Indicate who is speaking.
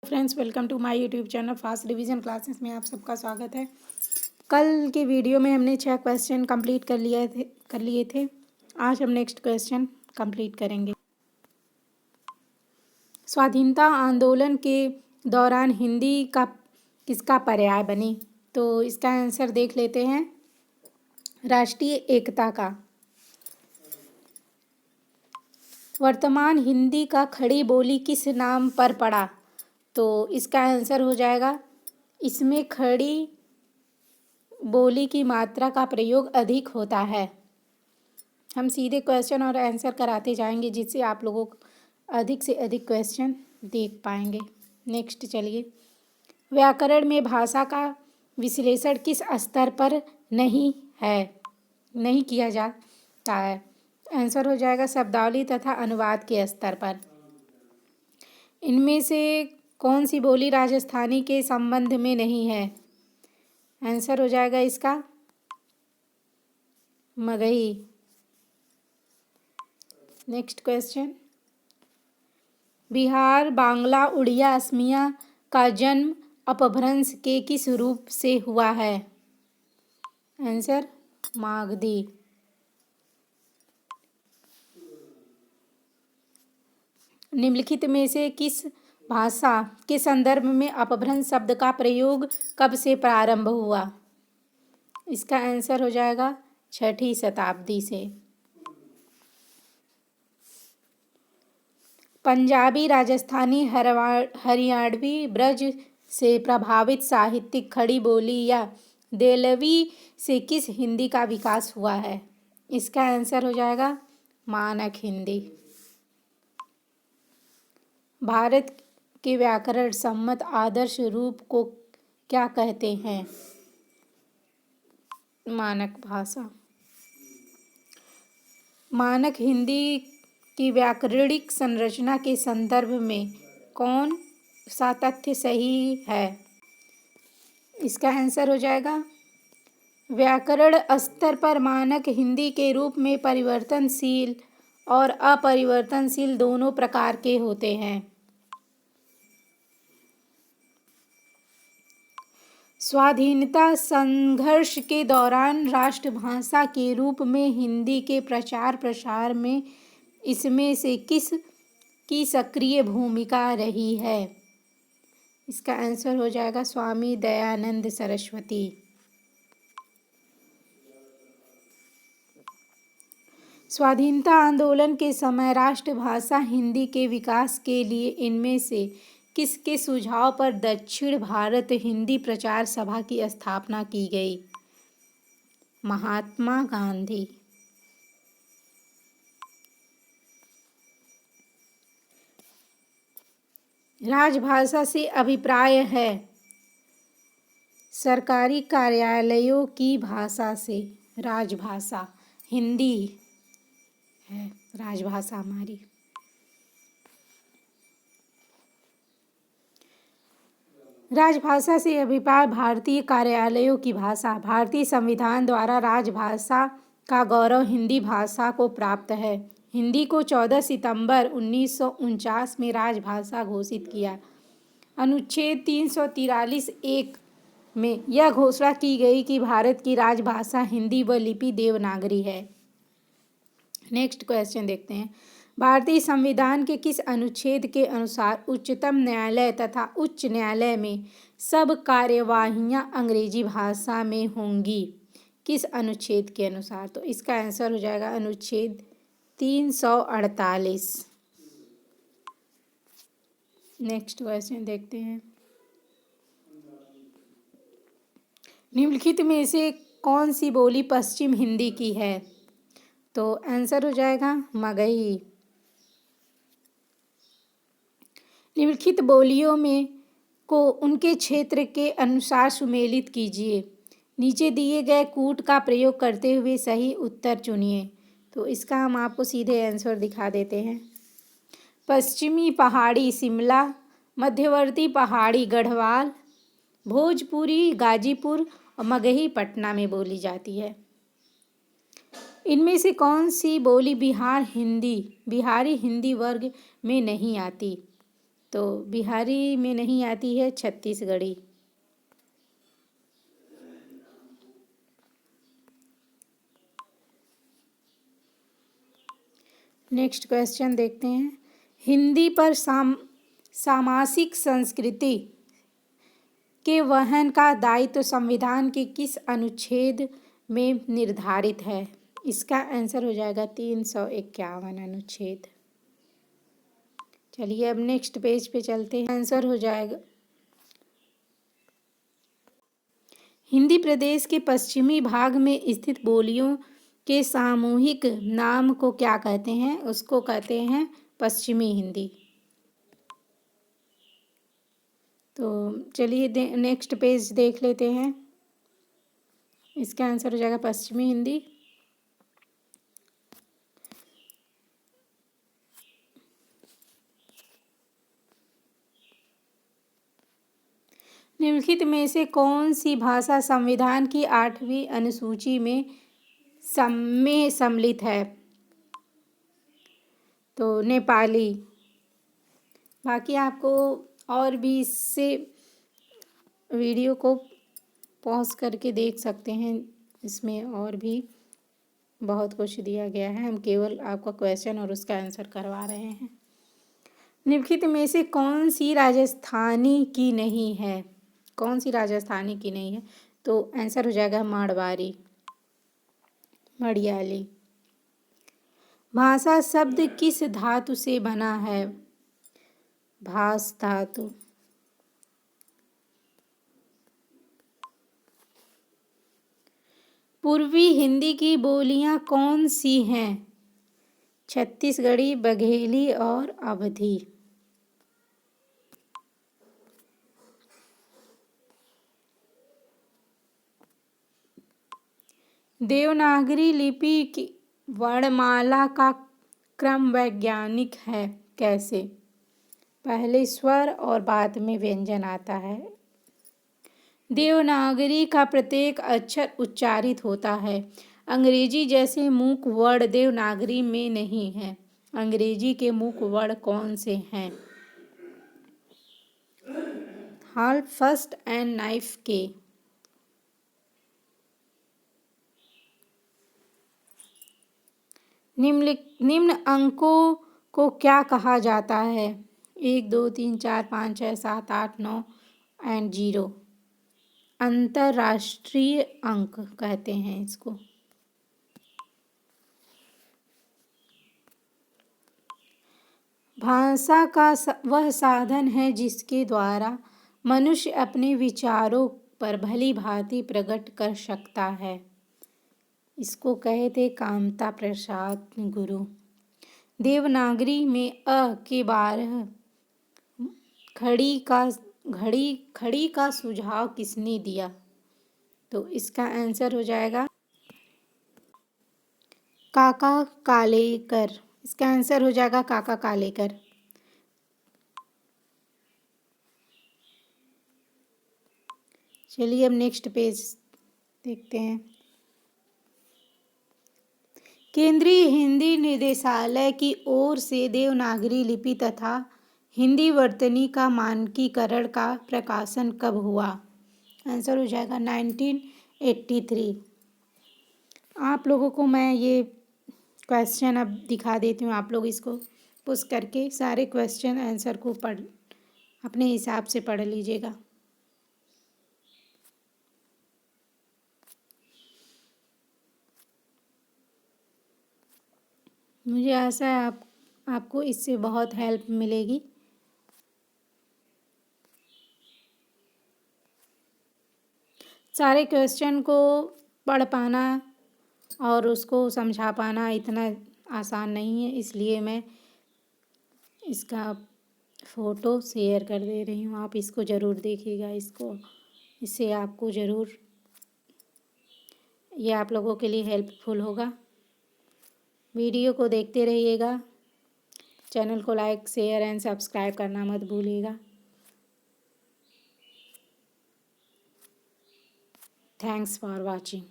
Speaker 1: Friends, welcome to my YouTube channel fast revision classes में आप सबका स्वागत है। कल के वीडियो में हमने 6 क्वेश्चन कंप्लीट कर लिए थे। आज हम नेक्स्ट क्वेश्चन कंप्लीट करेंगे। स्वाधीनता आंदोलन के दौरान हिंदी का किसका पर्याय बनी? तो इसका आंसर देख लेते हैं, राष्ट्रीय एकता का। वर्तमान हिंदी का खड़ी बोली किस नाम पर पड़ा? तो इसका आंसर हो जाएगा, इसमें खड़ी बोली की मात्रा का प्रयोग अधिक होता है। हम सीधे क्वेश्चन और आंसर कराते जाएंगे, जिससे आप लोगों को अधिक से अधिक क्वेश्चन देख पाएंगे। नेक्स्ट चलिए, व्याकरण में भाषा का विश्लेषण किस स्तर पर नहीं किया जाता है? आंसर हो जाएगा, शब्दावली तथा अनुवाद के स्तर पर। इनमें से कौन सी बोली राजस्थानी के संबंध में नहीं है? आंसर हो जाएगा इसका मगही। नेक्स्ट क्वेश्चन, बिहार बांग्ला उड़िया असमिया का जन्म अपभ्रंश के किस रूप से हुआ है? आंसर मागधी। निम्नलिखित में से किस भाषा के संदर्भ में अपभ्रंश शब्द का प्रयोग कब से प्रारंभ हुआ? इसका आंसर हो जाएगा 6वीं शताब्दी से। पंजाबी, राजस्थानी, हरियाणवी, ब्रज से प्रभावित साहित्यिक खड़ी बोली या देलवी से किस हिंदी का विकास हुआ है? इसका आंसर हो जाएगा मानक हिंदी। भारत के व्याकरण सम्मत आदर्श रूप को क्या कहते हैं? मानक भाषा। मानक हिंदी की व्याकरणिक संरचना के संदर्भ में कौन सा तथ्य सही है? इसका आंसर हो जाएगा, व्याकरण स्तर पर मानक हिंदी के रूप में परिवर्तनशील और अपरिवर्तनशील दोनों प्रकार के होते हैं। स्वाधीनता संघर्ष के दौरान राष्ट्रभाषा के रूप में हिंदी के प्रचार प्रसार में इसमें से किस की सक्रिय भूमिका रही है? इसका आंसर हो जाएगा स्वामी दयानंद सरस्वती। स्वाधीनता आंदोलन के समय राष्ट्रभाषा हिंदी के विकास के लिए इनमें से किसके सुझाव पर दक्षिण भारत हिंदी प्रचार सभा की स्थापना की गई? महात्मा गांधी। राजभाषा से अभिप्राय है सरकारी कार्यालयों की भाषा से। राजभाषा हिंदी है, राजभाषा हमारी। राजभाषा से अभिप्राय भारतीय कार्यालयों की भाषा। भारतीय संविधान द्वारा राजभाषा का गौरव हिंदी भाषा को प्राप्त है। हिंदी को 14 सितंबर 1949 में राजभाषा घोषित किया। अनुच्छेद 343(1) में यह घोषणा की गई कि भारत की राजभाषा हिंदी व लिपि देवनागरी है। नेक्स्ट क्वेश्चन देखते हैं, भारतीय संविधान के किस अनुच्छेद के अनुसार उच्चतम न्यायालय तथा उच्च न्यायालय में सब कार्यवाहियां अंग्रेजी भाषा में होंगी? किस अनुच्छेद के अनुसार? तो इसका आंसर हो जाएगा अनुच्छेद 348। नेक्स्ट क्वेश्चन देखते हैं, निम्नलिखित में से कौन सी बोली पश्चिम हिंदी की है? तो आंसर हो जाएगा मगही। निम्नलिखित बोलियों में को उनके क्षेत्र के अनुसार सुमेलित कीजिए। नीचे दिए गए कूट का प्रयोग करते हुए सही उत्तर चुनिए। तो इसका हम आपको सीधे आंसर दिखा देते हैं। पश्चिमी पहाड़ी शिमला, मध्यवर्ती पहाड़ी गढ़वाल, भोजपुरी गाजीपुर और मगही पटना में बोली जाती है। इनमें से कौन सी बोली बिहारी हिंदी वर्ग में नहीं आती? तो बिहारी में नहीं आती है, छत्तीसगढ़ी। नेक्स्ट क्वेश्चन देखते हैं। हिंदी पर सामासिक संस्कृति के वहन का दायित्व संविधान के किस अनुच्छेद में निर्धारित है? इसका आंसर हो जाएगा 351 अनुच्छेद। चलिए अब नेक्स्ट पेज पे चलते हैं। आंसर हो जाएगा हिंदी प्रदेश के पश्चिमी भाग में स्थित बोलियों के सामूहिक नाम को क्या कहते हैं? उसको कहते हैं पश्चिमी हिंदी। तो चलिए नेक्स्ट पेज देख लेते हैं। इसका आंसर हो जाएगा पश्चिमी हिंदी। निम्नलिखित में से कौन सी भाषा संविधान की 8वीं अनुसूची में सम्मिलित है? तो नेपाली। बाकी आपको और भी इससे वीडियो को पॉज करके देख सकते हैं, इसमें और भी बहुत कुछ दिया गया है। हम केवल आपका क्वेश्चन और उसका आंसर करवा रहे हैं। निम्नलिखित में से कौन सी राजस्थानी की नहीं है? कौन सी राजस्थानी की नहीं है? तो आंसर हो जाएगा मारवाड़ी, मलयाली। भाषा शब्द किस धातु से बना है? भास धातु। पूर्वी हिंदी की बोलियां कौन सी हैं? छत्तीसगढ़ी, बघेली और अवधी। देवनागरी लिपि की वर्णमाला का क्रम वैज्ञानिक है कैसे? पहले स्वर और बाद में व्यंजन आता है। देवनागरी का प्रत्येक अक्षर उच्चारित होता है। अंग्रेजी जैसे मूक वर्ण देवनागरी में नहीं है। अंग्रेजी के मूक वर्ण कौन से हैं? हाल, फर्स्ट एंड नाइफ के। निम्न अंकों को क्या कहा जाता है? 1, 2, 3, 4, 5, 6, 7, 8, 9 एंड 0। अंतर्राष्ट्रीय अंक कहते हैं इसको। भाषा का वह साधन है जिसके द्वारा मनुष्य अपने विचारों पर भली भांति प्रकट कर सकता है। इसको कहे थे कामता प्रसाद गुरु। देवनागरी में अ के 12 खड़ी का सुझाव किसने दिया? तो इसका आंसर हो जाएगा काका कालेकर। इसका आंसर हो जाएगा काका कालेकर। चलिए अब नेक्स्ट पेज देखते हैं। केंद्रीय हिंदी निदेशालय की ओर से देवनागरी लिपि तथा हिंदी वर्तनी का मानकीकरण का प्रकाशन कब हुआ? आंसर हो जाएगा 1983। आप लोगों को मैं ये क्वेश्चन अब दिखा देती हूँ। आप लोग इसको पुश करके सारे क्वेश्चन आंसर को अपने हिसाब से पढ़ लीजिएगा। मुझे आशा है आपको इससे बहुत हेल्प मिलेगी। सारे क्वेश्चन को पढ़ पाना और उसको समझा पाना इतना आसान नहीं है, इसलिए मैं इसका फ़ोटो शेयर कर दे रही हूँ। आप इसको ज़रूर देखिएगा। इससे आपको ज़रूर ये आप लोगों के लिए हेल्पफुल होगा। वीडियो को देखते रहिएगा। चैनल को लाइक, शेयर एंड सब्सक्राइब करना मत भूलिएगा। Thanks for watching.